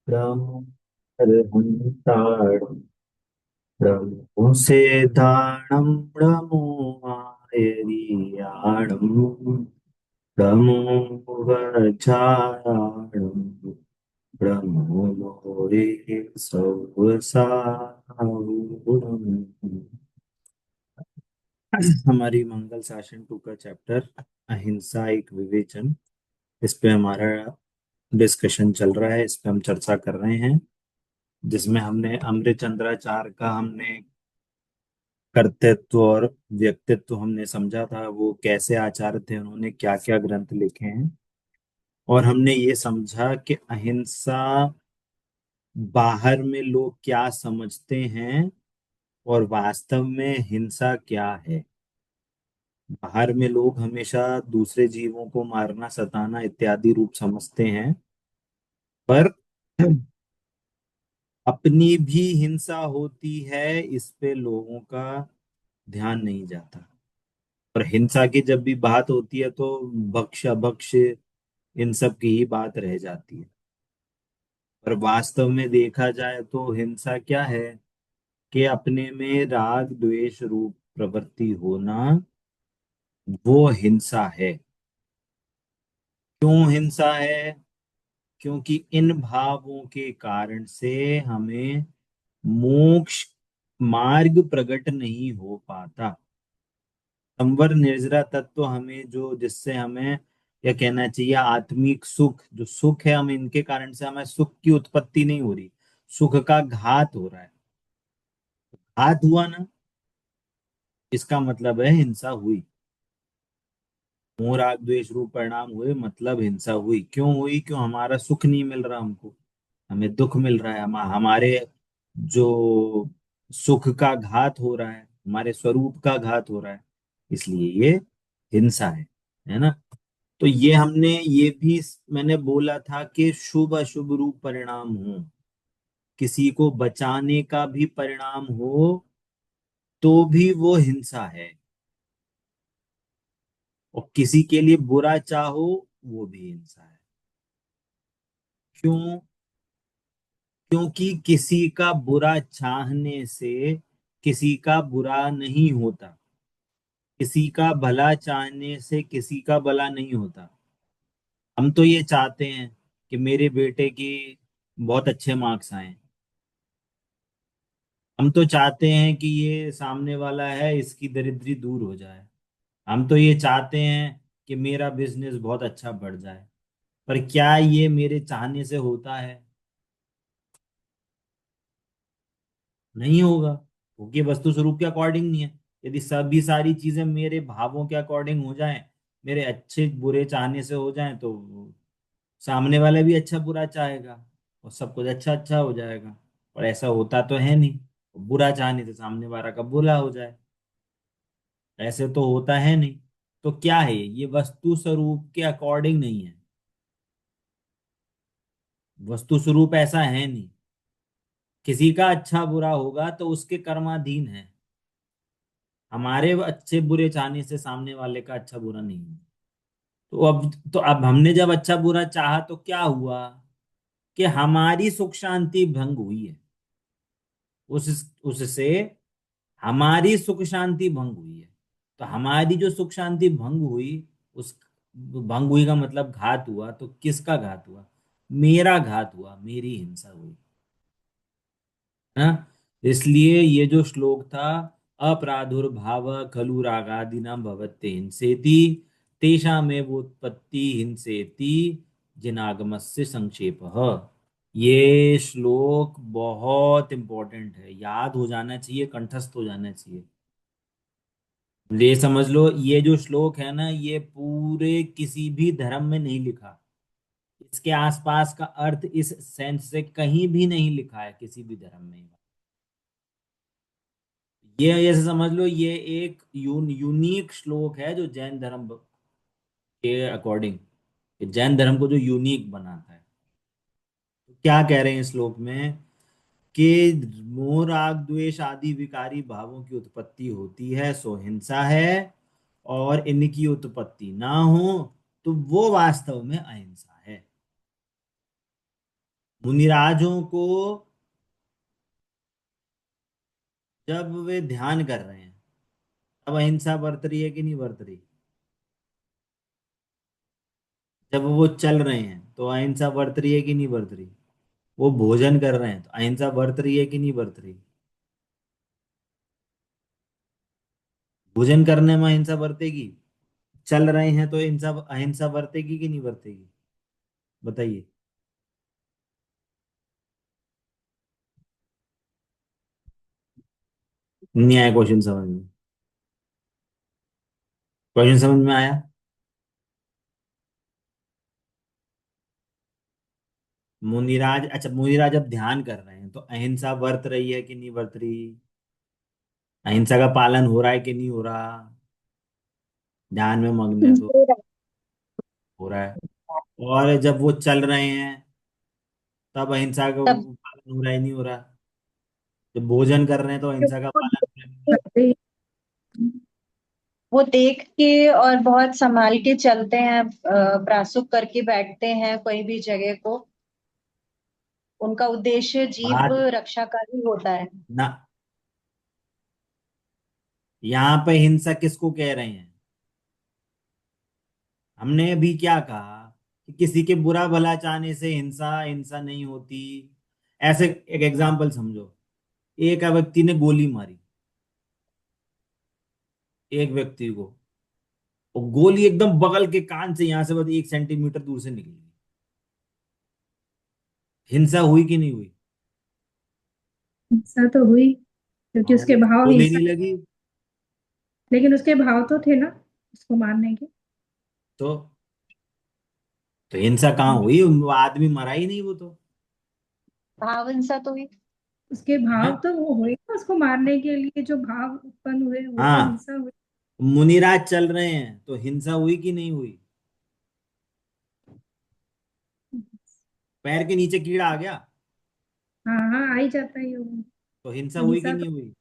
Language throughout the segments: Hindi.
ब्रह्महंताणं ब्रह्मोऽसेधाणं ब्रह्मोमायरीयाणं ब्रह्मोपचाराणं ब्रह्मो मोरेः सौसाहुणम्। हमारी मंगल शासन 2 का चैप्टर अहिंसा एक विवेचन, इस पे हमारा डिस्कशन चल रहा है। इस पे हम चर्चा कर रहे हैं, जिसमें हमने अमृतचंद्राचार्य का हमने कर्तृत्व और व्यक्तित्व हमने समझा था, वो कैसे आचार्य थे, उन्होंने क्या क्या ग्रंथ लिखे हैं। और हमने ये समझा कि अहिंसा बाहर में लोग क्या समझते हैं और वास्तव में हिंसा क्या है। बाहर में लोग हमेशा दूसरे जीवों को मारना, सताना इत्यादि रूप समझते हैं, पर अपनी भी हिंसा होती है, इस पे लोगों का ध्यान नहीं जाता। और हिंसा की जब भी बात होती है तो भक्ष अभक्ष इन सब की ही बात रह जाती है। पर वास्तव में देखा जाए तो हिंसा क्या है, कि अपने में राग द्वेष रूप प्रवृत्ति होना, वो हिंसा है। क्यों हिंसा है? क्योंकि इन भावों के कारण से हमें मोक्ष मार्ग प्रकट नहीं हो पाता। संवर निर्जरा तत्व हमें जो, जिससे हमें यह कहना चाहिए आत्मिक सुख, जो सुख है, हम इनके कारण से हमें सुख की उत्पत्ति नहीं हो रही, सुख का घात हो रहा है। घात हुआ ना, इसका मतलब है हिंसा हुई। मोह राग द्वेष रूप परिणाम हुए, मतलब हिंसा हुई। क्यों हुई? क्यों? हमारा सुख नहीं मिल रहा हमको, हमें दुख मिल रहा है। हमारे जो सुख का घात हो रहा है, हमारे स्वरूप का घात हो रहा है, इसलिए ये हिंसा है ना। तो ये हमने ये भी मैंने बोला था कि शुभ अशुभ रूप परिणाम हो, किसी को बचाने का भी परिणाम हो तो भी वो हिंसा है, और किसी के लिए बुरा चाहो वो भी हिंसा है। क्यों? क्योंकि किसी का बुरा चाहने से किसी का बुरा नहीं होता, किसी का भला चाहने से किसी का भला नहीं होता। हम तो ये चाहते हैं कि मेरे बेटे की बहुत अच्छे मार्क्स आए, हम तो चाहते हैं कि ये सामने वाला है इसकी दरिद्री दूर हो जाए, हम तो ये चाहते हैं कि मेरा बिजनेस बहुत अच्छा बढ़ जाए। पर क्या ये मेरे चाहने से होता है? नहीं होगा, क्योंकि वस्तु स्वरूप के अकॉर्डिंग नहीं है। यदि सभी सारी चीजें मेरे भावों के अकॉर्डिंग हो जाएं, मेरे अच्छे बुरे चाहने से हो जाएं, तो सामने वाला भी अच्छा बुरा चाहेगा और सब कुछ अच्छा अच्छा हो जाएगा। और ऐसा होता तो है नहीं, बुरा चाहने से सामने वाला का बुरा हो जाए, ऐसे तो होता है नहीं। तो क्या है ये वस्तु स्वरूप के अकॉर्डिंग नहीं है, वस्तु स्वरूप ऐसा है नहीं। किसी का अच्छा बुरा होगा तो उसके कर्माधीन है, हमारे अच्छे बुरे चाहने से सामने वाले का अच्छा बुरा नहीं है। तो अब हमने जब अच्छा बुरा चाहा तो क्या हुआ, कि हमारी सुख शांति भंग हुई है, उस उससे हमारी सुख शांति भंग हुई है। तो हमारी जो सुख शांति भंग हुई, उस भंग हुई का मतलब घात हुआ। तो किसका घात हुआ? मेरा घात हुआ, मेरी हिंसा हुई, है ना। इसलिए ये जो श्लोक था, अपराधुर्भाव खलु रागादीनां भवत्ते हिंसेति तेषामेव उत्पत्ति हिंसेति जिनागमस्य संक्षेपः। ये श्लोक बहुत इंपॉर्टेंट है, याद हो जाना चाहिए, कंठस्थ हो जाना चाहिए। ये समझ लो, ये जो श्लोक है ना, ये पूरे किसी भी धर्म में नहीं लिखा, इसके आसपास का अर्थ इस सेंस से कहीं भी नहीं लिखा है किसी भी धर्म में। ये ऐसे समझ लो, ये एक यूनिक श्लोक है जो जैन धर्म के अकॉर्डिंग, जैन धर्म को जो यूनिक बनाता है। तो क्या कह रहे हैं इस श्लोक में, कि मोह राग द्वेष आदि विकारी भावों की उत्पत्ति होती है सो हिंसा है, और इनकी उत्पत्ति ना हो तो वो वास्तव में अहिंसा है। मुनिराजों को जब वे ध्यान कर रहे हैं तब अहिंसा बरत रही है कि नहीं बरत रही? जब वो चल रहे हैं तो अहिंसा बरत रही है कि नहीं बरत रही? वो भोजन कर रहे हैं तो अहिंसा बरत रही है कि नहीं बरत रही? भोजन करने में अहिंसा बरतेगी, चल रहे हैं तो अहिंसा अहिंसा बरतेगी कि नहीं बरतेगी? बताइए। नहीं आया क्वेश्चन समझ में? क्वेश्चन समझ में आया? मुनिराज, अच्छा मुनिराज जब ध्यान कर रहे हैं तो अहिंसा बरत रही है कि नहीं बरत रही? अहिंसा का पालन हो रहा है कि नहीं हो रहा? ध्यान में मग्न है तो हो रहा है। और जब वो चल रहे हैं तब अहिंसा का तब पालन हो रहा है नहीं हो रहा? जब भोजन कर रहे हैं तो अहिंसा का वो पालन हो रहा है नहीं हो वो देख के और बहुत संभाल के चलते हैं, प्रासुक करके बैठते हैं कोई भी जगह को। उनका उद्देश्य रहा? जीव बात रक्षा का ही होता है। ना, यहाँ पे हिंसा किसको कह रहे हैं? हमने अभी क्या कहा कि किसी के बुरा भला चाहने से हिंसा हिंसा नहीं होती। ऐसे एक एग्जाम्पल समझो, एक व्यक्ति ने गोली मारी एक व्यक्ति को, और गोली एकदम बगल के कान से यहां से बस 1 सेंटीमीटर दूर से निकली, हिंसा हुई कि नहीं हुई? हिंसा तो हुई, हाँ, क्योंकि उसके भाव वो हिंसा। लेने लगी। लेकिन उसके भाव तो थे ना उसको मारने के। तो तो हिंसा कहाँ हुई? वो आदमी मरा ही नहीं वो तो। भाव हिंसा तो हुई। उसके है? भाव तो वो हुए ना, उसको मारने के लिए जो भाव उत्पन्न हुए वो तो हाँ, हिंसा हुई। मुनिराज चल रहे हैं तो हिंसा हुई कि नहीं हुई? पैर के नीचे कीड़ा आ गया हाँ हाँ, आ ही जाता है वो। तो हिंसा हुई कि हिंसा तो नहीं हुई?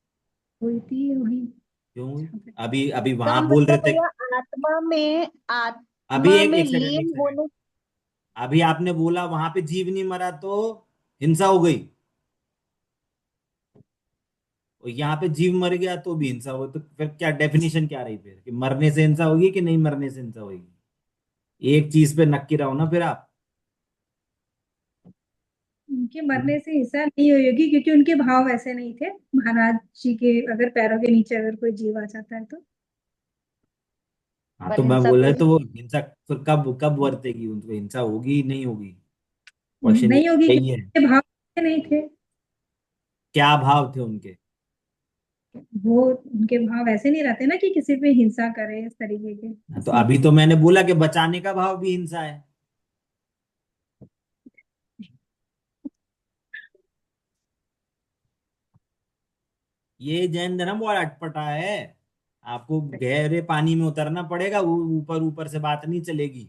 हुई थी वही। क्यों हुई? अभी अभी का वहां बोल रहे मतलब थे। भैया, अभी आत्मा एक में एक सेकंड, एक लीन सेकंड। होने। अभी आपने बोला वहां पे जीव नहीं मरा तो हिंसा हो गई, और यहाँ पे जीव मर गया तो भी हिंसा हो, तो फिर क्या डेफिनेशन क्या रही फिर, कि मरने से हिंसा होगी कि नहीं मरने से हिंसा होगी? एक चीज पे नक्की रहो ना फिर आप। उनके मरने से हिंसा नहीं हुई होगी, क्योंकि उनके भाव वैसे नहीं थे। महाराज जी के अगर पैरों के नीचे अगर कोई जीव आ जाता है तो। हाँ तो पर मैं हिंसा बोल तो रहा हुई। तो वो हिंसा फिर कब कब बरतेगी, उनको हिंसा होगी नहीं होगी? क्वेश्चन नहीं होगी, यही है। क्योंकि उनके भाव वैसे नहीं थे। क्या भाव थे उनके? वो उनके भाव ऐसे नहीं रहते ना कि किसी पे हिंसा करे इस तरीके के, हाँ, तो इसलिए। अभी तो मैंने बोला कि बचाने का भाव भी हिंसा है। ये जैन धर्म बड़ा अटपटा है। आपको गहरे पानी में उतरना पड़ेगा, वो ऊपर ऊपर से बात नहीं चलेगी।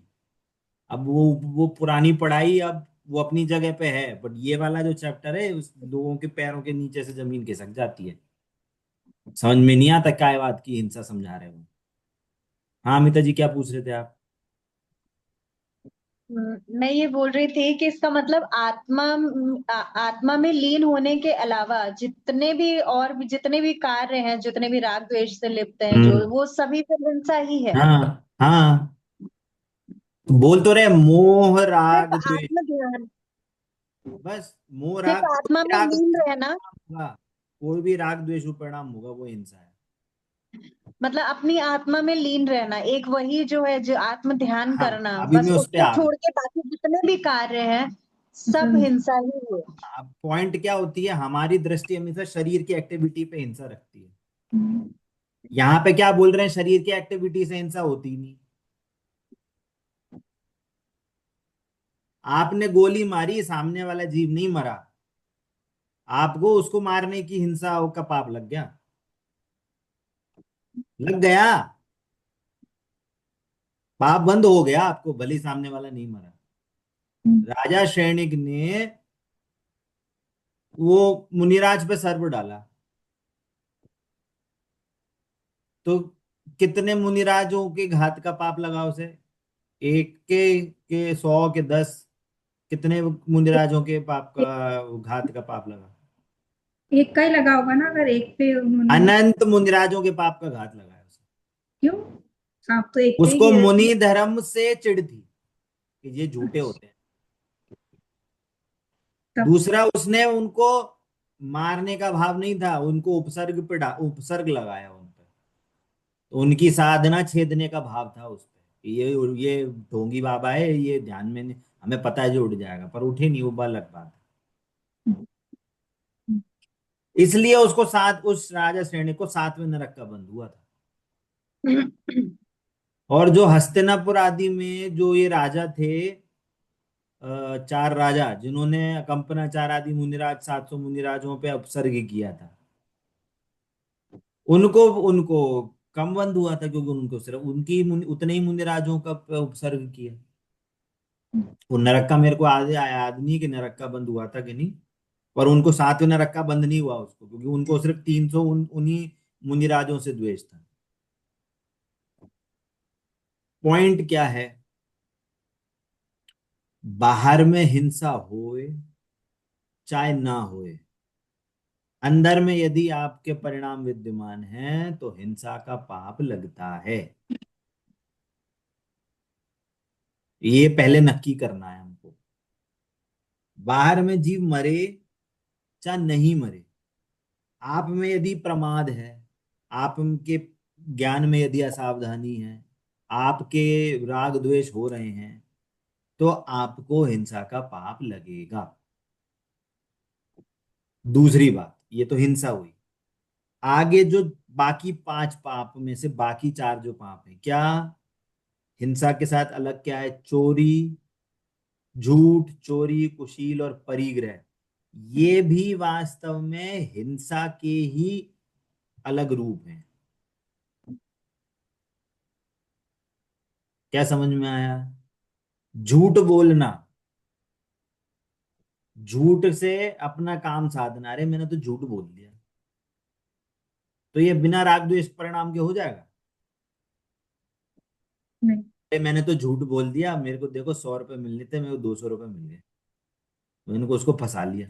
अब वो पुरानी पढ़ाई अब वो अपनी जगह पे है, बट ये वाला जो चैप्टर है उस लोगों के पैरों के नीचे से जमीन खिसक जाती है। समझ में नहीं आता क्या बात की हिंसा समझा रहे हो। हाँ अमिता जी, क्या पूछ रहे थे आप? मैं ये बोल रही थी कि इसका मतलब आत्मा में लीन होने के अलावा जितने भी कार्य हैं, जितने भी राग द्वेष से लिप्त हैं, जो हम्म। वो सभी फिर हिंसा ही है। हाँ हाँ, तो बोल तो रहे मोह सिर्फ राग द्वेष। आत्म ध्यान, बस मोह सिर्फ राग, कोई आत्मा भी में राग लीन द्वेष रहना। होगा, कोई भी राग द्वेष परिणाम होगा वो हिंसा है। मतलब अपनी आत्मा में लीन रहना, एक वही जो है, जो आत्म ध्यान हाँ, करना, अभी बस मैं उस पे उसको आ गया। छोड़ के बाकी जितने भी कार्य हैं सब हिंसा ही हुए। अब पॉइंट क्या होती है, हमारी दृष्टि हमेशा शरीर की एक्टिविटी पे हिंसा रखती है। यहाँ पे क्या बोल रहे हैं, शरीर की एक्टिविटी से हिंसा होती ही नहीं। आपने गोली मारी, सामने वाला जीव नहीं मरा, आपको उसको मारने की हिंसा का पाप लग गया, लग गया। पाप बंद हो गया आपको, भले ही सामने वाला नहीं मरा। राजा सैनिक ने वो मुनिराज पे सर्प डाला, तो कितने मुनिराजों के घात का पाप लगा उसे? एक के 100 के 10, कितने मुनिराजों के पाप का, घात का पाप लगा? एक का ही लगा होगा ना, अगर एक पे उन्होंने। अनंत मुनिराजों के पाप का घात लगाया उसे। क्यों? आप तो एक का ही उसको कह रहे थे। मुनि धर्म से चिढ़ थी कि ये झूठे अच्छा, होते हैं। तब। दूसरा, उसने उनको मारने का भाव नहीं था, उनको उपसर्ग पे उपसर्ग लगाया उन पे। तो उनकी साधना छेदने का भाव था उस पे। ये ढोंगी बाबा है, ये ध्यान में नहीं, हमें पता है जो उठ जाएगा, पर उठे नहीं, वो अलग बात है। इसलिए उसको सात, उस राजा श्रेणी को सातवें नरक का बंध हुआ था। और जो हस्तिनापुर आदि में जो ये राजा थे, चार राजा जिन्होंने कंपनाचार आदि मुनिराज, 700 मुनिराजों पे अपसर्ग किया था, उनको उनको कम बंद हुआ था, क्योंकि उनको सिर्फ उतने ही मुनिराजों का उपसर्ग किया। वो नरक का मेरे को आगे याद नहीं कि नरक का बंद हुआ था कि नहीं, पर उनको सातवें नरक का बंद नहीं हुआ उसको, क्योंकि उनको सिर्फ 300 उन्हीं मुनिराजों से द्वेष था। पॉइंट क्या है? बाहर में हिंसा होए चाहे ना होए, अंदर में यदि आपके परिणाम विद्यमान हैं तो हिंसा का पाप लगता है। ये पहले नक्की करना है हमको। बाहर में जीव मरे चाहे नहीं मरे, आप में यदि प्रमाद है, आपके ज्ञान में यदि असावधानी है, आपके राग द्वेष हो रहे हैं, तो आपको हिंसा का पाप लगेगा। दूसरी बात, ये तो हिंसा हुई। आगे जो बाकी पांच पाप में से बाकी चार जो पाप है, क्या हिंसा के साथ अलग क्या है? चोरी, झूठ, चोरी, कुशील और परिग्रह, ये भी वास्तव में हिंसा के ही अलग रूप हैं। क्या समझ में आया? झूठ बोलना, झूठ से अपना काम साधना, अरे मैंने तो झूठ बोल दिया, तो ये बिना राग द्वेष परिणाम के हो जाएगा? नहीं। अरे मैंने तो झूठ बोल दिया, मेरे को देखो 100 रुपए मिलने थे, मेरे को 200 रुपए मिल गए, मैंने को उसको फंसा लिया।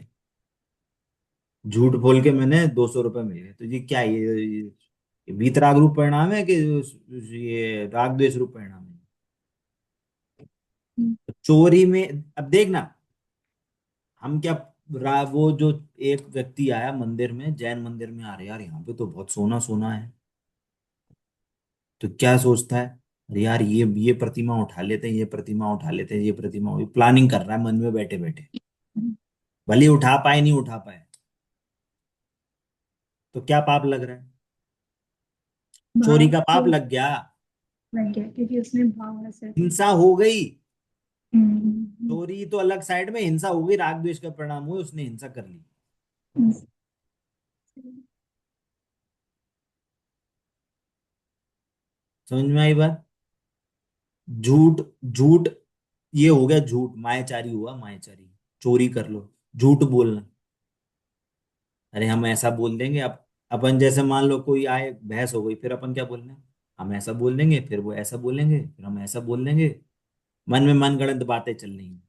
झूठ बोल के मैंने 200 रुपए मिल गए, तो ये क्या है? ये वीतराग रूप परिणाम है कि ये राग द्वेष रूप परिणाम है? तो चोरी में अब देखना, हम क्या, वो जो एक व्यक्ति आया मंदिर में, जैन मंदिर में, आ रहे यार यहाँ पे तो बहुत सोना सोना है, तो क्या सोचता है? अरे यार ये प्रतिमा उठा लेते हैं, ये प्रतिमा उठा लेते हैं, ये प्रतिमा, प्लानिंग कर रहा है मन में बैठे बैठे, भले ही उठा पाए नहीं उठा पाए। तो क्या पाप लग रहा है? चोरी भाव का पाप जो लग गया। लग गया, क्योंकि उसने भाव ऐसे थे। हिंसा हो गई। हम्म, चोरी तो अलग साइड में, हिंसा हो गई, राग द्वेष का परिणाम हुए, उसने हिंसा कर ली। हम्म, समझ में आई बात? झूठ, झूठ, ये हो गया झूठ, मायाचारी हुआ, मायाचारी। चोरी कर लो, झूठ बोलना, अरे हम ऐसा बोल देंगे। अब अपन जैसे मान लो कोई आए, बहस हो गई, फिर अपन क्या बोल रहे हैं? हम ऐसा बोल देंगे, फिर वो ऐसा बोलेंगे, फिर हम ऐसा बोल देंगे, मन में मनगढ़ंत बातें चल रही हैं,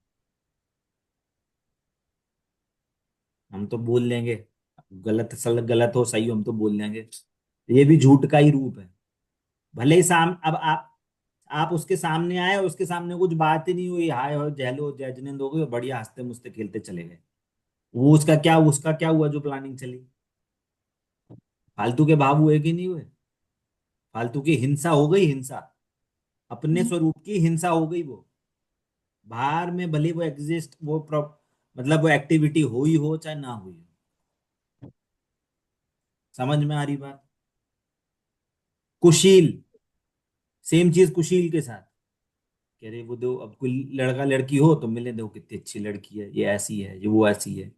हम तो बोल देंगे। गलत सल गलत हो सही हो, हम तो बोल देंगे। ये भी झूठ का ही रूप है। भले ही अब आप उसके सामने आए, उसके सामने कुछ बात ही नहीं हुई, हाय हो जहलो जय जिनेंद हो गई, और बढ़िया हंसते मुस्ते खेलते चले गए। वो उसका क्या हुआ जो प्लानिंग चली? फालतू के भाव हुए कि नहीं हुए? फालतू की हिंसा हो गई, हिंसा, अपने स्वरूप की हिंसा हो गई। वो बाहर में भले वो एग्जिस्ट, मतलब वो एक्टिविटी हुई हो चाहे ना हुई हो। समझ में आ रही बात? कुशील, सेम चीज कुशील के साथ। कह रहे वो दो, अब कोई लड़का लड़की हो तो मिले, दो कितनी अच्छी लड़की है, ये ऐसी है, ये वो ऐसी है,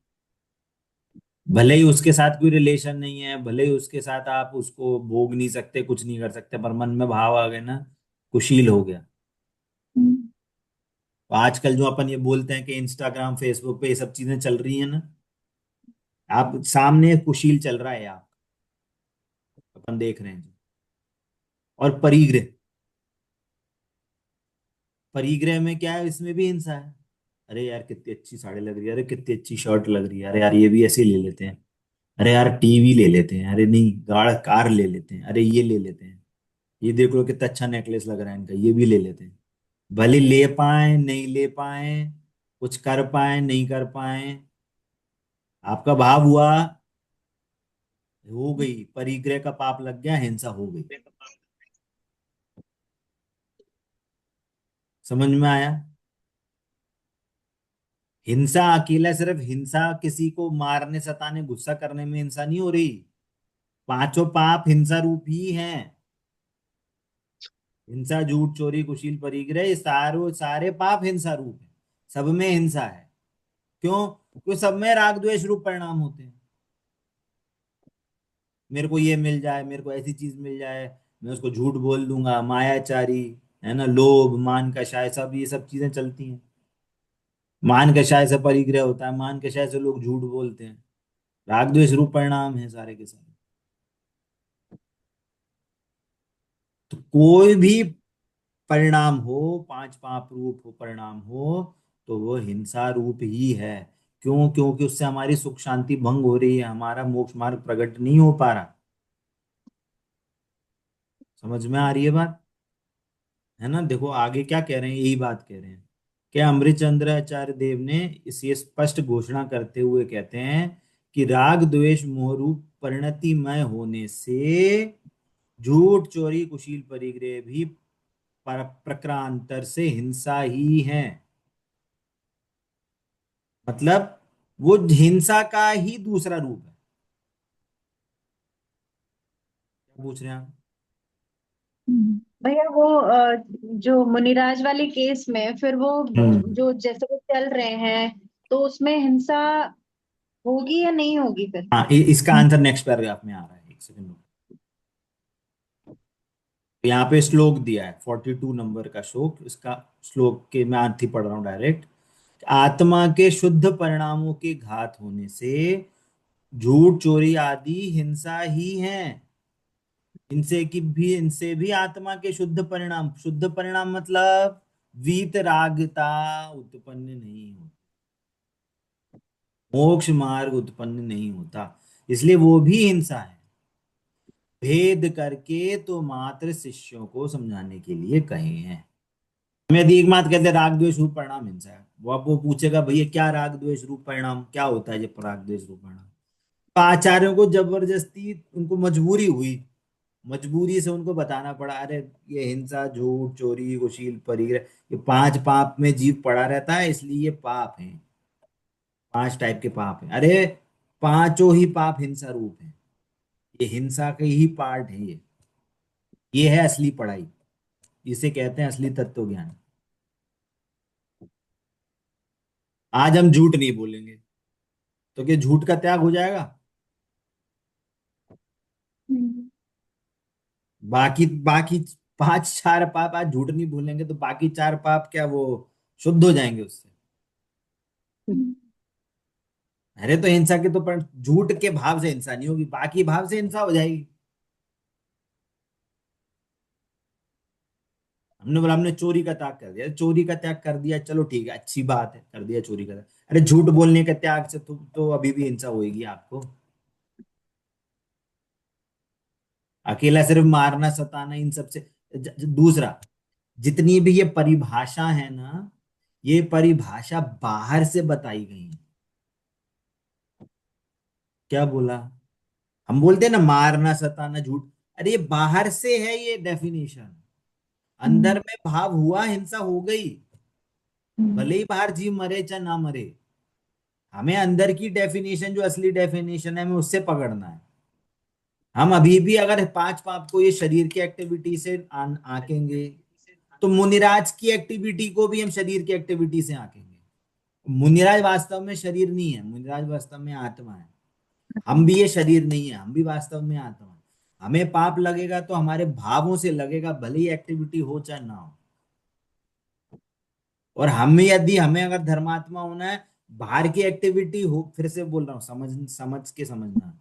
भले ही उसके साथ कोई रिलेशन नहीं है, भले ही उसके साथ आप उसको भोग नहीं सकते, कुछ नहीं कर सकते, पर मन में भाव आ गए ना, कुशील हो गया। तो आजकल जो अपन ये बोलते हैं कि इंस्टाग्राम फेसबुक पे ये सब चीजें चल रही है ना, आप सामने कुशील चल रहा है, आप अपन देख रहे हैं जो। और परिग्रह, परिग्रह में क्या है? इसमें भी हिंसा है। अरे यार कितनी अच्छी साड़ी लग रही है, अरे कितनी अच्छी शर्ट लग रही है, अरे यार ये भी ऐसे ही ले लेते हैं, अरे यार टीवी ले लेते हैं, अरे नहीं गाड़ कार ले लेते हैं, अरे ये ले लेते हैं, ये देख लो कितना अच्छा नेकलेस लग रहा है इनका, ये भी ले लेते हैं। भले ले पाए नहीं ले पाए, कुछ कर पाए नहीं कर पाए, आपका भाव हुआ, हो गई परिग्रह का पाप लग गया, हिंसा हो गई। समझ में आया? हिंसा अकेला सिर्फ हिंसा किसी को मारने सताने गुस्सा करने में हिंसा नहीं हो रही, पांचों पाप हिंसा रूप ही हैं। हिंसा झूठ चोरी कुशील परिग्रह ये सारे सारे पाप हिंसा रूप है, सब में हिंसा है। क्यों? क्योंकि सब में राग द्वेष रूप परिणाम होते हैं। मेरे को ये मिल जाए, मेरे को ऐसी चीज मिल जाए, मैं उसको झूठ बोल दूंगा, मायाचारी, है ना, लोभ मान कषाय, सब ये सब चीजें चलती हैं। मान कषाय से परिग्रह होता है, मान कषाय से लोग झूठ बोलते हैं, राग द्वेष रूप परिणाम है सारे के सारे। तो कोई भी परिणाम हो, पांच पाप रूप हो परिणाम हो, तो वो हिंसा रूप ही है। क्यों? क्योंकि उससे हमारी सुख शांति भंग हो रही है, हमारा मोक्ष मार्ग प्रकट नहीं हो पा रहा। समझ में आ रही है बात? है ना? देखो आगे क्या कह रहे हैं, यही बात कह रहे हैं। क्या अमृतचंद्र आचार्य देव ने इसे स्पष्ट घोषणा करते हुए कहते हैं कि राग द्वेष मोह रूप परिणतिमय होने से झूठ चोरी कुशील परिग्रह भी प्रक्रांतर से हिंसा ही है। मतलब वो हिंसा का ही दूसरा रूप है। क्या पूछ रहे हैं आप? भैया वो जो मुनिराज वाले केस में फिर वो हम्म। जो जैसे वो चल रहे हैं, तो उसमें हिंसा होगी या नहीं होगी फिर? हाँ, इसका आंसर नेक्स्ट पैराग्राफ में आ रहा है, एक सेकंड। यहाँ पे श्लोक दिया है 42 नंबर का श्लोक, इसका श्लोक के मैं अर्थ ही पढ़ रहा हूँ डायरेक्ट। आत्मा के शुद्ध परिणामों के घात होने से झूठ चोरी आदि हिंसा ही है। इनसे भी आत्मा के शुद्ध परिणाम, शुद्ध परिणाम मतलब वीतरागता उत्पन्न नहीं होती, मोक्ष मार्ग उत्पन्न नहीं होता, इसलिए वो भी हिंसा है। भेद करके तो मात्र शिष्यों को समझाने के लिए कहे हैं। हमें यदि एक बात कहते हैं राग द्वेष रूप परिणाम हिंसा है, वो आपको पूछेगा भैया क्या राग द्वेष रूप परिणाम क्या होता है, ये राग द्वेष रूप परिणाम। तो आचार्यों को जबरदस्ती उनको मजबूरी हुई, मजबूरी से उनको बताना पड़ा, अरे ये हिंसा झूठ चोरी कुशील परिग्रह ये पांच पाप में जीव पड़ा रहता है, इसलिए ये पाप है, पांच टाइप के पाप है। अरे पांचों ही पाप हिंसा रूप है, ये हिंसा के ही पार्ट है ये है असली पढ़ाई, इसे कहते हैं असली तत्व ज्ञान। आज हम झूठ नहीं बोलेंगे तो क्या झूठ का त्याग हो जाएगा? हम्म। बाकी बाकी पांच चार पाप आज झूठ नहीं बोलेंगे तो बाकी चार पाप क्या वो शुद्ध हो जाएंगे उससे? अरे तो हिंसा के तो पर झूठ के भाव से हिंसा नहीं होगी, बाकी भाव से हिंसा हो जाएगी। हमने बोला हमने चोरी का त्याग कर दिया, चोरी का त्याग कर दिया चलो ठीक है अच्छी बात है, कर दिया चोरी का त्याग। अरे झूठ बोलने के त्याग से तो अभी भी हिंसा होगी आपको। अकेला सिर्फ मारना सताना इन सबसे दूसरा, जितनी भी ये परिभाषा है ना, ये परिभाषा बाहर से बताई गई है। क्या बोला? हम बोलते हैं ना मारना सताना झूठ, अरे ये बाहर से है ये डेफिनेशन, अंदर हम्म। में भाव हुआ हिंसा हो गई। हम्म। भले ही बाहर जीव मरे चाहे ना मरे, हमें अंदर की डेफिनेशन जो असली डेफिनेशन है हमें उससे पकड़ना है। हम अभी भी अगर पांच पाप को ये शरीर की एक्टिविटी से आंकेंगे, तो मुनिराज की एक्टिविटी को भी हम शरीर की एक्टिविटी से आंकेंगे। मुनिराज वास्तव में शरीर नहीं है, मुनिराज वास्तव में आत्मा है। हम भी ये शरीर नहीं है, हम भी वास्तव में आत्मा है। हमें पाप लगेगा तो हमारे भावों से लगेगा, भले ही एक्टिविटी हो चाहे ना हो। और हमें यदि हमें अगर धर्मात्मा होना है, बाहर की एक्टिविटी हो, फिर से बोल रहा हूँ समझ समझ के समझना,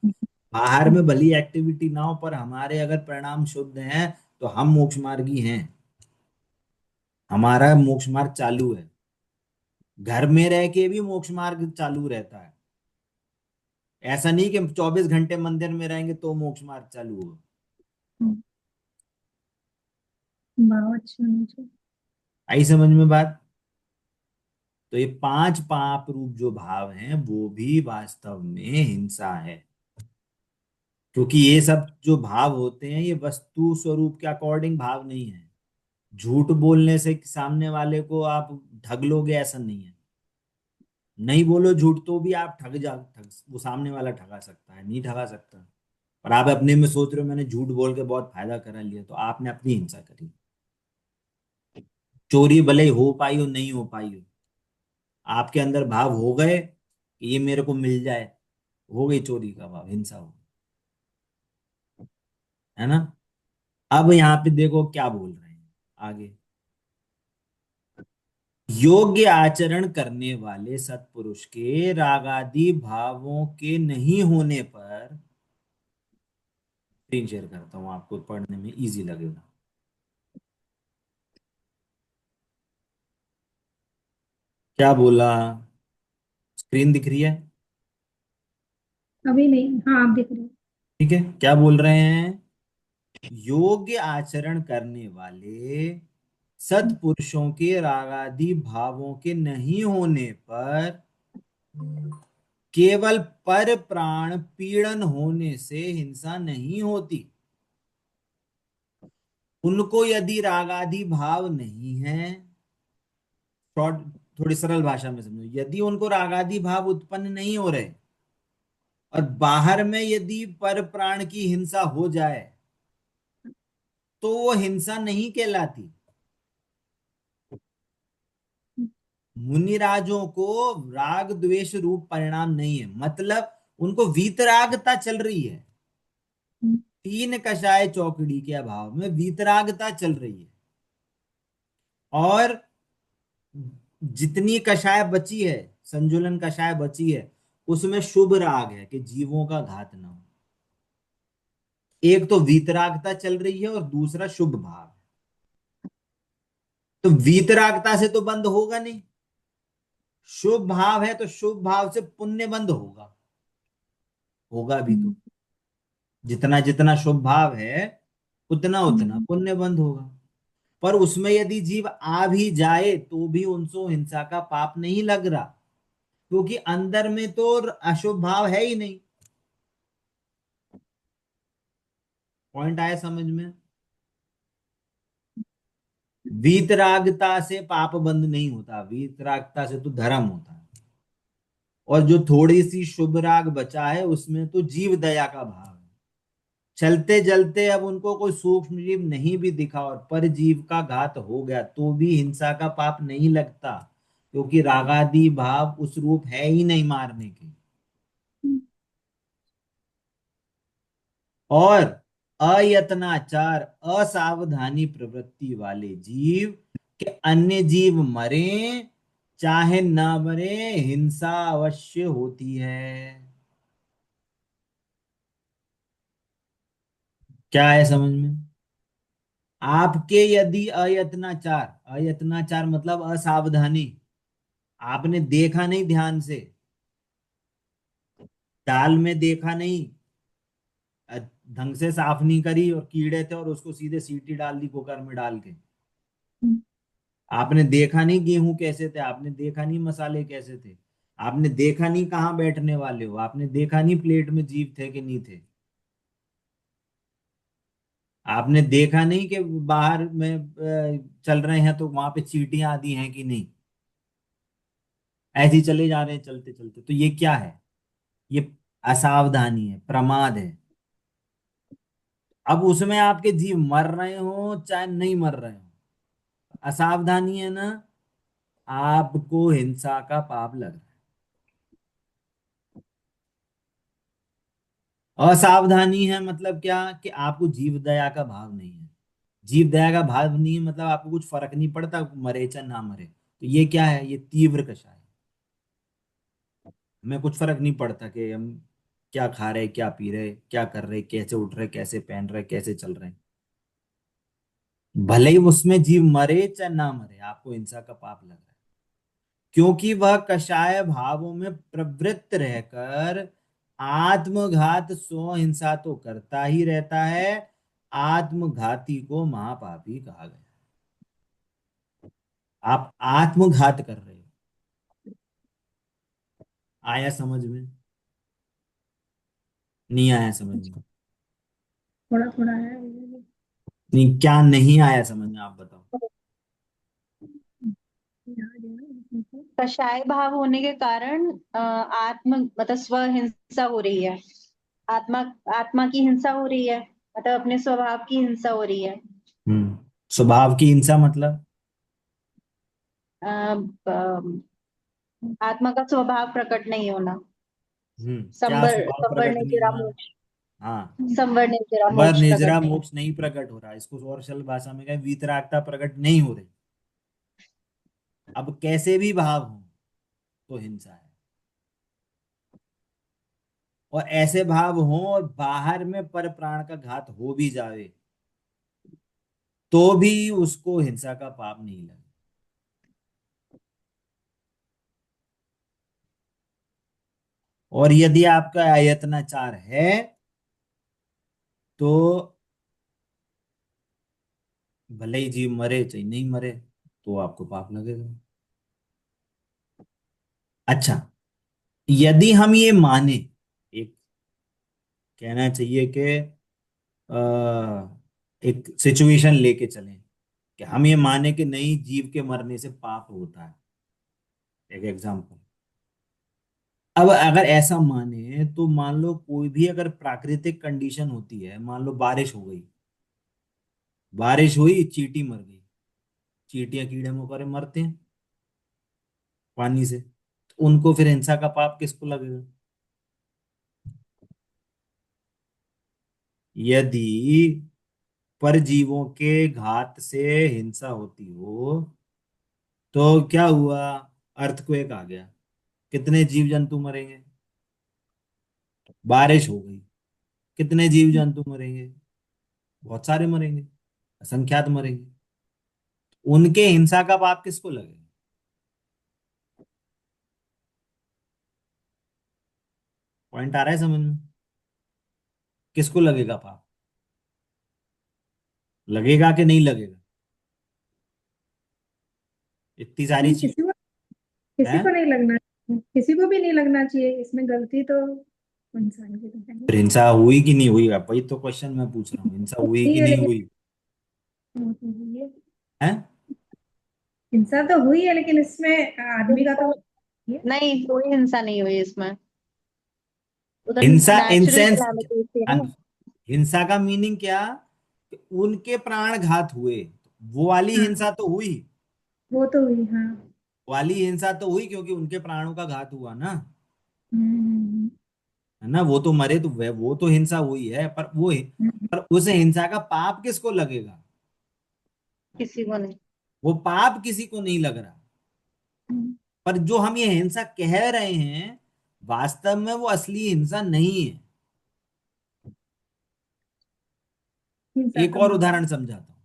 बाहर में भली एक्टिविटी ना हो पर हमारे अगर परिणाम शुद्ध हैं तो हम मोक्ष मार्गी हैं, हमारा मोक्ष मार्ग चालू है। घर में रह के भी मोक्ष मार्ग चालू रहता है। ऐसा नहीं कि 24 घंटे मंदिर में रहेंगे तो मोक्ष मार्ग चालू होगा। भाव अच्छे होने चाहिए। आई समझ में बात? तो ये 5 पाप रूप जो भाव हैं वो भी वास्तव में हिंसा है, क्योंकि ये सब जो भाव होते हैं ये वस्तु स्वरूप के अकॉर्डिंग भाव नहीं है। झूठ बोलने से सामने वाले को आप ठग लोगे ऐसा नहीं है। नहीं बोलो झूठ तो भी आप वो सामने वाला ठगा सकता है, नहीं ठगा सकता। और आप अपने में सोच रहे हो मैंने झूठ बोल के बहुत फायदा करा लिया, तो आपने अपनी हिंसा करी। चोरी भले ही हो पाई हो नहीं हो पाई हो, आपके अंदर भाव हो गए कि ये मेरे को मिल जाए, हो गई चोरी का भाव, हिंसा हो गई, है ना। अब यहाँ पे देखो क्या बोल रहे हैं आगे। योग्य आचरण करने वाले सत्पुरुष के रागादि भावों के नहीं होने पर, स्क्रीन शेयर करता हूं आपको पढ़ने में इजी लगेगा। क्या बोला? स्क्रीन दिख रही है? अभी नहीं, हाँ आप दिख रहे हो। ठीक है, क्या बोल रहे हैं? योग्य आचरण करने वाले सत्पुरुषों के रागादि भावों के नहीं होने पर केवल पर प्राण पीड़न होने से हिंसा नहीं होती। उनको यदि रागादि भाव नहीं है, शॉर्ट, थोड़ी सरल भाषा में समझो, यदि उनको रागादि भाव उत्पन्न नहीं हो रहे और बाहर में यदि पर प्राण की हिंसा हो जाए तो वो हिंसा नहीं कहलाती। मुनिराजों को राग द्वेष रूप परिणाम नहीं है, मतलब उनको वीतरागता चल रही है। तीन कषाय चौकड़ी के अभाव में वीतरागता चल रही है, और जितनी कषाय बची है, संजुलन कषाय बची है, उसमें शुभ राग है कि जीवों का घात ना हो। एक तो वीतरागता चल रही है और दूसरा शुभ भाव है। तो वीतरागता से तो बंद होगा नहीं, शुभ भाव है तो शुभ भाव से पुण्य बंद होगा, होगा भी तो। जितना जितना शुभ भाव है उतना उतना पुण्य बंद होगा। पर उसमें यदि जीव आ भी जाए तो भी उनसे हिंसा का पाप नहीं लग रहा, क्योंकि अंदर में तो अशुभ भाव है ही नहीं। पॉइंट आया समझ में? वीतरागता से पाप बंद नहीं होता, वीतरागता से तो धर्म होता है। और जो थोड़ी सी शुभ राग बचा है उसमें तो जीव दया का भाव है। चलते चलते अब उनको कोई सूक्ष्म जीव नहीं भी दिखा और पर जीव का घात हो गया तो भी हिंसा का पाप नहीं लगता, क्योंकि रागादि भाव उस रूप है ही नहीं मारने के। और अयत्नाचार असावधानी प्रवृत्ति वाले जीव के अन्य जीव मरे चाहे न मरे हिंसा अवश्य होती है। क्या है समझ में? आपके यदि अयत्नाचार, अयत्नाचार मतलब असावधानी, आपने देखा नहीं ध्यान से, दाल में देखा नहीं, अ, ढंग से साफ नहीं करी और कीड़े थे और उसको सीधे सीटी डाल दी कुकर में डाल के। आपने देखा नहीं गेहूं कैसे थे, आपने देखा नहीं मसाले कैसे थे, आपने देखा नहीं कहाँ बैठने वाले हो, आपने देखा नहीं प्लेट में जीव थे कि नहीं थे, आपने देखा नहीं कि बाहर में चल रहे हैं तो वहां पे चींटियां आदि हैं कि नहीं। ऐसे ही चले जा रहे हैं चलते चलते, तो ये क्या है? ये असावधानी है, प्रमाद है। अब उसमें आपके जीव मर रहे हो चाहे नहीं मर रहे हो, असावधानी है ना, आपको हिंसा का पाप लग रहा है। असावधानी है मतलब क्या, कि आपको जीव दया का भाव नहीं है। जीव दया का भाव नहीं है मतलब आपको कुछ फर्क नहीं पड़ता मरे चाहे ना मरे, तो ये क्या है? ये तीव्र कषाय है। हमें कुछ फर्क नहीं पड़ता कि हम क्या खा रहे, क्या पी रहे, क्या कर रहे, कैसे उठ रहे, कैसे पहन रहे, कैसे चल रहे। भले ही उसमें जीव मरे चाहे ना मरे आपको हिंसा का पाप लग रहा है। क्योंकि वह कषाय भावों में प्रवृत्त रहकर आत्मघात स्व हिंसा तो करता ही रहता है। आत्मघाती को महापापी कहा गया। आप आत्मघात कर रहे हो। आया समझ में? नहीं आया समझ में? थोड़ा थोड़ा है। नहीं, क्या नहीं आया समझ में, आप बताओ। कषाय भाव होने के कारण आत्म मतलब स्व हिंसा हो रही है। आत्मा आत्मा की हिंसा हो रही है, मतलब अपने स्वभाव की हिंसा हो रही है। स्वभाव की हिंसा मतलब? आत्मा का स्वभाव प्रकट नहीं होना। क्या संवर स्वभाव संवर प्रकट ने नहीं तेरा हुआ? मोक्ष, हाँ। संवर ने तेरा वर मोक्ष निजरा प्रकट नहीं। मोक्ष नहीं प्रकट हो रहा, इसको और सरल भाषा में कहे वीतरागता प्रकट नहीं हो रही। अब कैसे भी भाव हो तो हिंसा है। और ऐसे भाव हो और बाहर में पर प्राण का घात हो भी जावे तो भी उसको हिंसा का पाप नहीं लगे। और यदि आपका आयतनाचार है तो भले ही जीव मरे चाहे नहीं मरे तो आपको पाप लगेगा। अच्छा, यदि हम ये माने, एक कहना चाहिए कि एक सिचुएशन लेके चलें कि हम ये माने कि नहीं, जीव के मरने से पाप होता है, एक एग्जांपल। अब अगर ऐसा माने तो मान लो कोई भी अगर प्राकृतिक कंडीशन होती है, मान लो बारिश हो गई, बारिश हुई, चींटी मर गई। चींटियां कीड़े मकोड़े मरते हैं पानी से, तो उनको फिर हिंसा का पाप किसको लगेगा? यदि परजीवों के घात से हिंसा होती हो तो क्या हुआ? अर्थक्वेक आ गया, कितने जीव जंतु मरेंगे? बारिश हो गई, कितने जीव जंतु मरेंगे? बहुत सारे मरेंगे, असंख्यात मरेंगे। उनके हिंसा का पाप किसको लगेगा? पॉइंट आ रहा है समझ में? किसको लगेगा पाप? लगेगा कि नहीं लगेगा? इतनी सारी चीज किसी को है। किसी को नहीं लगना, किसी को भी नहीं लगना चाहिए, इसमें गलती तो इंसान की तो है फिर नहीं। हिंसा हुई कि नहीं हुई? वही तो क्वेश्चन मैं पूछ रहा हूँ, हिंसा हुई हुई कि है नहीं लेकिन, हुई? है? हिंसा तो हुई है लेकिन इसमें आदमी का तो नहीं, कोई हिंसा नहीं हुई इसमें। वो तो हिंसा इन नेचुरल सेंस, कैलामिटी थी ना। हिंसा का मीनिंग क्या? कि उनके प्राण घात हुए, वो वाली हाँ, हिंसा तो हुई। वो तो हुई हाँ। वाली हिंसा तो हुई क्योंकि उनके प्राणों का घात हुआ ना, हम्म, है ना? वो तो मरे तो वो तो हिंसा हुई है, पर वो, हम्म, पर उस हिंसा का पाप किसको लगेगा? किसी को नहीं। वो पाप किसी को नहीं लग रहा। पर जो हम ये हिंसा कह रहे हैं, वास्तव में वो असली हिंसा नहीं है। हिंसा एक का और भाव। उदाहरण समझाता हूँ।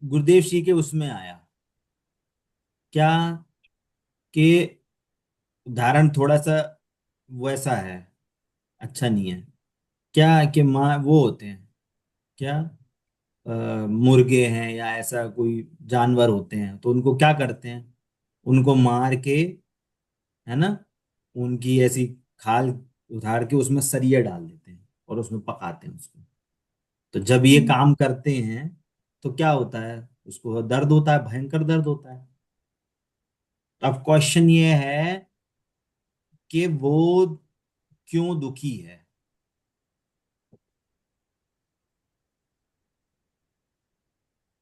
गुरुदेव जी के उसमें आया क्या कि उदाहरण थोड़ा सा वैसा है, अच्छा नहीं है। क्या कि माँ वो होते हैं क्या, मुर्गे हैं या ऐसा कोई जानवर होते हैं, तो उनको क्या करते हैं? उनको मार के, है ना, उनकी ऐसी खाल उतार के उसमें सरिया डाल देते हैं और उसमें पकाते हैं उसको। तो जब ये हम्म, काम करते हैं तो क्या होता है? उसको दर्द होता है, भयंकर दर्द होता है। तो अब क्वेश्चन ये है कि वो क्यों दुखी है?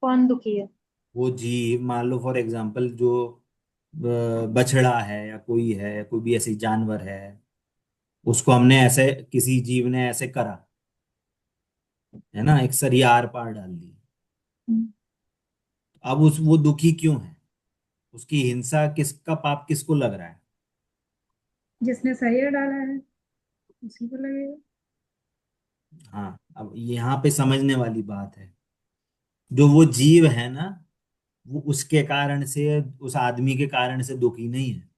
कौन दुखी है? वो जीव, मान लो फॉर एग्जांपल, जो बछड़ा है या कोई है, कोई भी ऐसी जानवर है, उसको हमने ऐसे, किसी जीव ने ऐसे करा, है ना, एक सरिया आर पार डाल दी। हम्म, अब उस वो दुखी क्यों है? उसकी हिंसा किसका पाप किसको लग रहा है? जिसने सरिया डाला है उसी को लगेगा। हाँ, अब यहाँ पे समझने वाली बात है। जो वो जीव है ना, वो उसके कारण से, उस आदमी के कारण से दुखी नहीं है,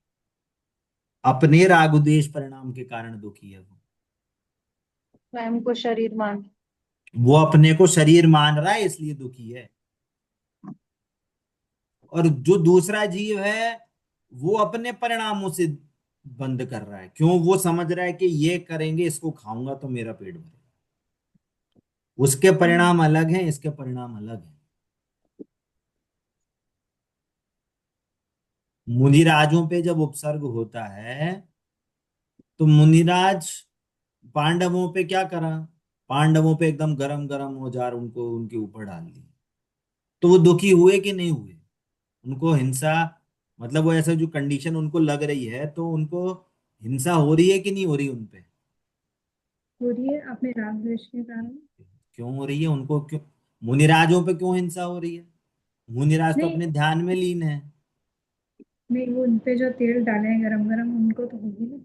अपने राग द्वेष परिणाम के कारण दुखी है वो। स्वयं को शरीर मान। वो अपने को शरीर मान रहा है इसलिए दुखी है। और जो दूसरा जीव है वो अपने परिणामों से बंद कर रहा है, क्यों? वो समझ रहा है कि ये करेंगे, इसको खाऊंगा तो मेरा पेट भरेगा। उसके हम्म। परिणाम अलग हैं, इसके परिणाम अलग हैं। मुनिराजों पे जब उपसर्ग होता है तो मुनिराज पांडवों पे क्या करा? पांडवों पे एकदम गरम गरम औजार उनको उनके ऊपर डाल दी। तो वो दुखी हुए कि नहीं हुए? उनको हिंसा, मतलब वो ऐसा जो कंडीशन उनको लग रही है, तो उनको हिंसा हो रही है कि नहीं हो रही उनपे? हो रही है अपने राग द्वेष के कारण। क्यों हो रही है उनको? क्यों मुनिराजों पे क्यों हिंसा हो रही है? मुनिराज तो नहीं, अपने ध्यान में लीन है। नहीं, वो उनपे जो तेल डाले हैं गरम गरम, उनको तो होगी ना।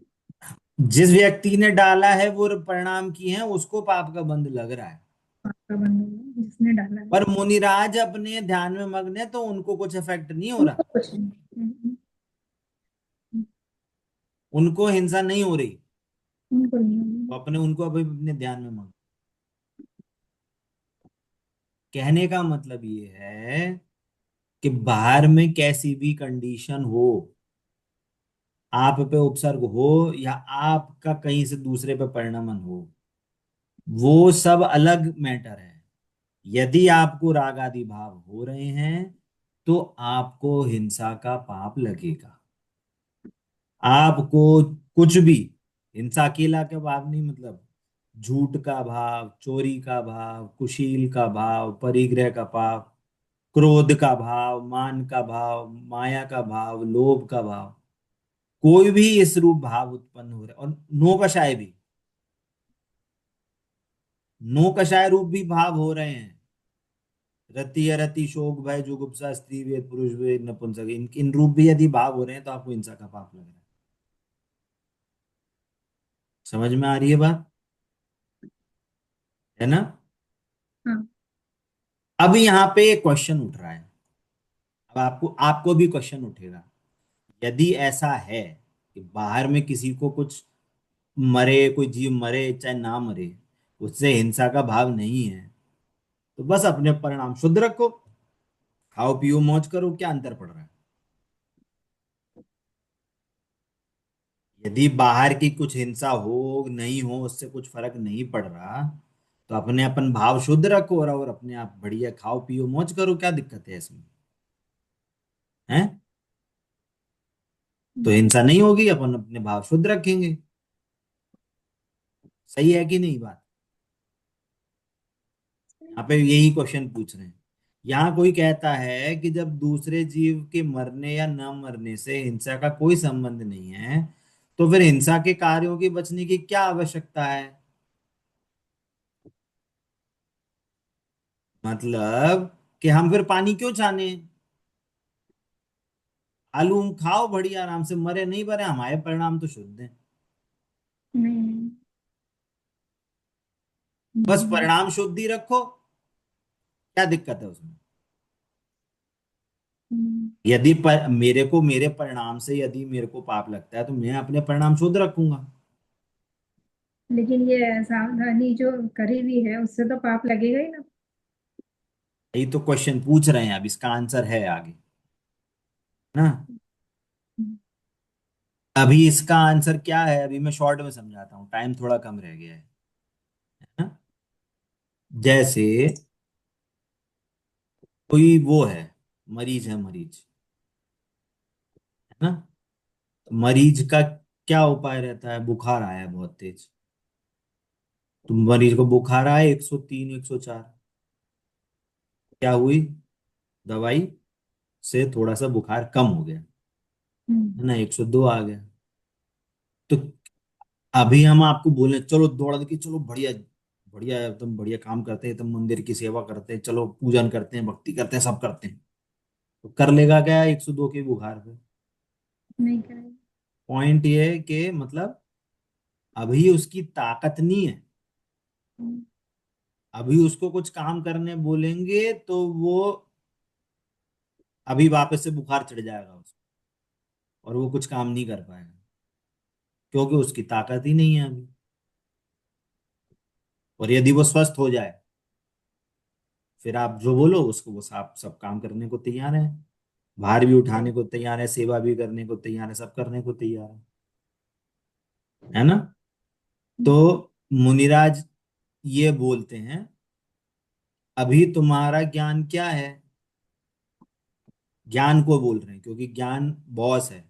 जिस व्यक्ति ने डाला है वो परिणाम की है, उसको पाप का बंध लग रहा है। आपका बंद होगा जिसने डाला है। पर मुनिराज अपने ध्यान में मग्न है तो उनको कुछ इफेक्ट नहीं हो उनको रहा। कुछ नहीं। उनको हिंसा नहीं हो रही। उनको नहीं होगी। वो अपने उनको अभी अपने ध्यान में मग्न। कहने का मतलब ये है कि बाहर में कैसी भी कंडीशन हो, आप पे उपसर्ग हो या आपका कहीं से दूसरे पे परिणमन हो, वो सब अलग मैटर है। यदि आपको राग आदि भाव हो रहे हैं तो आपको हिंसा का पाप लगेगा। आपको कुछ भी, हिंसा अकेला के भाव नहीं, मतलब झूठ का भाव, चोरी का भाव, कुशील का भाव, परिग्रह का भाव, क्रोध का भाव, मान का भाव, माया का भाव, लोभ का भाव, कोई भी इस रूप भाव उत्पन्न हो रहे, और नो कषाय भी, नो कषाय रूप भी भाव हो रहे हैं। रति अरति शोक भय जुगुप्सा स्त्री वेद पुरुष वेद नपुंसक, इन इन रूप भी यदि भाव हो रहे हैं तो आपको हिंसा का पाप लग रहा है। समझ में आ रही है बात? है ना? हाँ। अब यहाँ पे एक क्वेश्चन उठ रहा है। अब आपको आपको भी क्वेश्चन उठेगा। यदि ऐसा है कि बाहर में किसी को कुछ मरे, कोई जीव मरे चाहे ना मरे, उससे हिंसा का भाव नहीं है, तो बस अपने परिणाम शुद्ध रखो, खाओ पियो मौज करो, क्या अंतर पड़ रहा है? यदि बाहर की कुछ हिंसा हो नहीं हो उससे कुछ फर्क नहीं पड़ रहा, तो अपने अपन भाव शुद्ध रखो और अपने आप बढ़िया खाओ पियो मौज करो, क्या दिक्कत है इसमें? है? तो हिंसा नहीं होगी, अपन अपने भाव शुद्ध रखेंगे। सही है कि नहीं बात? यहाँ पे यही क्वेश्चन पूछ रहे हैं। यहाँ कोई कहता है कि जब दूसरे जीव के मरने या न मरने से हिंसा का कोई संबंध नहीं है, तो फिर हिंसा के कार्यों की बचने की क्या आवश्यकता है? मतलब कि हम फिर पानी क्यों छाने? आलू हम खाओ बढ़िया आराम से, मरे नहीं मरे हमारे परिणाम तो शुद्ध है। नहीं, नहीं। बस हम्म। परिणाम शुद्ध ही रखो, क्या दिक्कत है उसमें? हम्म। यदि मेरे को मेरे परिणाम से यदि मेरे को पाप लगता है तो मैं अपने परिणाम शुद्ध रखूंगा। लेकिन ये सावधानी जो करी हुई है उससे तो पाप लगेगा ही ना। यही तो क्वेश्चन पूछ रहे हैं, अब इसका आंसर है आगे ना। हम्म। अभी इसका आंसर क्या है, अभी मैं शॉर्ट में समझाता हूँ, टाइम थोड़ा कम रह गया है ना? जैसे कोई वो है, मरीज है, मरीज है ना? तो मरीज का क्या उपाय रहता है? बुखार आया है बहुत तेज, तो मरीज को बुखार आया 103 104, क्या हुई? दवाई से थोड़ा सा बुखार कम हो गया, हम्म। है ना, 102 आ गया। तो अभी हम आपको बोले चलो दौड़ के चलो, बढ़िया बढ़िया एकदम बढ़िया काम करते हैं, एकदम मंदिर की सेवा करते हैं, चलो पूजन करते हैं, भक्ति करते हैं, सब करते हैं, तो कर लेगा क्या 102 के बुखार पे? नहीं करेगा। पॉइंट ये है कि मतलब अभी उसकी ताकत नहीं है। हम्म। अभी उसको कुछ काम करने बोलेंगे तो वो अभी वापस से बुखार चढ़ जाएगा उसको, और वो कुछ काम नहीं कर पाएगा, क्योंकि उसकी ताकत ही नहीं है अभी। और यदि वो स्वस्थ हो जाए, फिर आप जो बोलो उसको, वो सब काम करने को तैयार है, भार भी उठाने को तैयार है, सेवा भी करने को तैयार है, सब करने को तैयार है ना। तो मुनिराज ये बोलते हैं, अभी तुम्हारा ज्ञान क्या है। ज्ञान को बोल रहे हैं, क्योंकि ज्ञान बॉस है,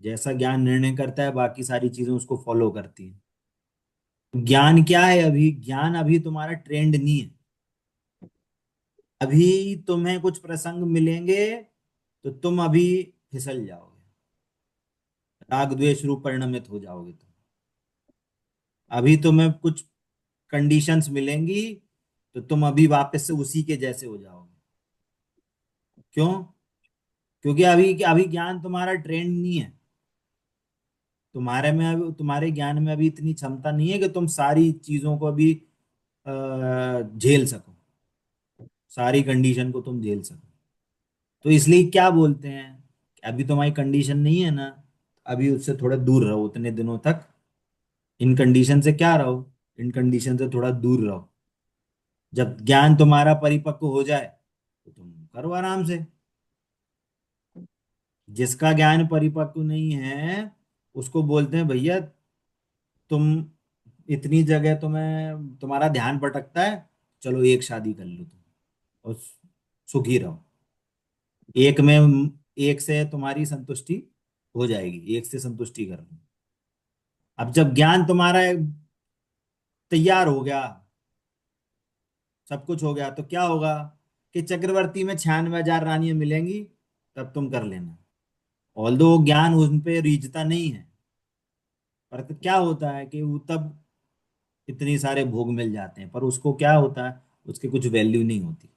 जैसा ज्ञान निर्णय करता है बाकी सारी चीजें उसको फॉलो करती हैं। ज्ञान क्या है अभी, ज्ञान अभी तुम्हारा ट्रेंड नहीं है। अभी तुम्हें कुछ प्रसंग मिलेंगे तो तुम अभी फिसल जाओगे, राग द्वेष रूप परिणमित हो जाओगे तुम। अभी तुम्हें कुछ कंडीशंस मिलेंगी तो तुम अभी वापस से उसी के जैसे हो जाओगे। क्यों? क्योंकि अभी अभी ज्ञान तुम्हारा ट्रेंड नहीं है। तुम्हारे में अभी, तुम्हारे ज्ञान में अभी इतनी क्षमता नहीं है कि तुम सारी चीजों को अभी झेल सको, सारी कंडीशन को तुम झेल सको। तो इसलिए क्या बोलते हैं कि अभी तुम्हारी कंडीशन नहीं है ना, अभी उससे थोड़ा दूर रहो उतने दिनों तक। इन कंडीशन से क्या रहो, इन कंडीशन से थोड़ा दूर रहो। जब ज्ञान तुम्हारा परिपक्व हो जाए तो तुम करो आराम से। जिसका ज्ञान परिपक्व नहीं है उसको बोलते हैं, भैया तुम इतनी जगह तुम्हें तुम्हारा ध्यान भटकता है, चलो एक शादी कर लो तुम और सुखी रहो। एक में, एक से तुम्हारी संतुष्टि हो जाएगी, एक से संतुष्टि कर लो। अब जब ज्ञान तुम्हारा तैयार हो गया, सब कुछ हो गया, तो क्या होगा कि चक्रवर्ती में 96,000 रानियां मिलेंगी, तब तुम कर लेना। ऑल्दो ज्ञान उन पे रीझता नहीं है, पर तो क्या होता है कि वो तब इतने सारे भोग मिल जाते हैं, पर उसको क्या होता है, उसकी कुछ वैल्यू नहीं होती,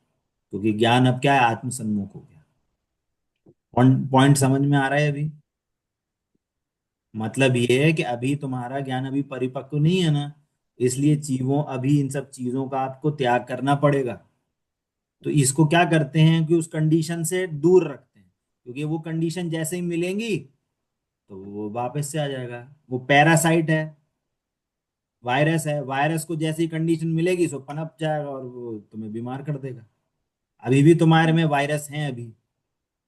क्योंकि ज्ञान अब क्या है, आत्मसन्मुख हो गया। पॉइंट समझ में आ रहा है अभी? मतलब ये है कि अभी तुम्हारा ज्ञान अभी परिपक्व नहीं है ना, इसलिए चीजों, अभी इन सब चीजों का आपको त्याग करना पड़ेगा। तो इसको क्या करते हैं कि उस कंडीशन से दूर रखते हैं, क्योंकि वो कंडीशन जैसे ही मिलेंगी तो वो वापस से आ जाएगा। वो पैरासाइट है, वायरस है, वायरस को जैसी कंडीशन मिलेगी सो पनप जाएगा और वो तुम्हें बीमार कर देगा। अभी भी तुम्हारे में वायरस हैं, अभी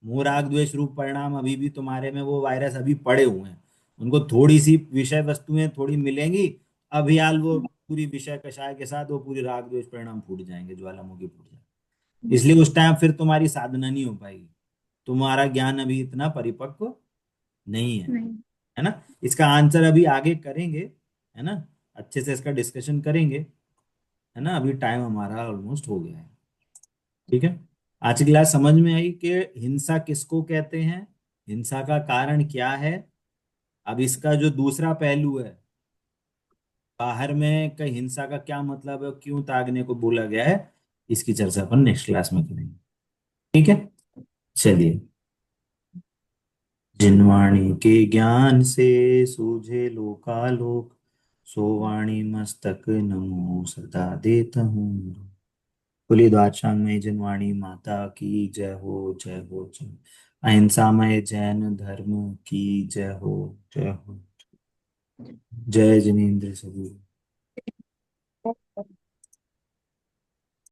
मोह राग द्वेष रूप परिणाम, अभी भी तुम्हारे में वो वायरस अभी पड़े हुए हैं। उनको थोड़ी सी विषय वस्तुएं थोड़ी मिलेंगी, अभी हाल वो पूरी विषय कषाय के साथ वो पूरी राग द्वेष परिणाम फूट जाएंगे, ज्वालामुखी फूट जाएंगे। इसलिए उस टाइम फिर तुम्हारी साधना नहीं हो पाएगी, तुम्हारा ज्ञान अभी इतना परिपक्व नहीं है ना। इसका आंसर अभी आगे करेंगे, है ना, अच्छे से इसका डिस्कशन करेंगे, है ना। अभी टाइम हमारा ऑलमोस्ट हो गया है। ठीक है। आज की क्लास समझ में आई कि हिंसा किसको कहते हैं, हिंसा का कारण क्या है। अब इसका जो दूसरा पहलू है, बाहर में कहीं हिंसा का क्या मतलब है, क्यों तागने को बोला गया है, इसकी चर्चा अपन नेक्स्ट क्लास में करेंगे। ठीक है, चलिए। जिनवाणी के ज्ञान से सूझे लोकालोक, सो वाणी मस्तक नमो सदा देता हूँ। खुली द्वादशांग में जिनवाणी माता की जय हो, जय हो जय। अहिंसामय जैन धर्म की जय हो, जय हो। जय जिनेन्द्र सभी।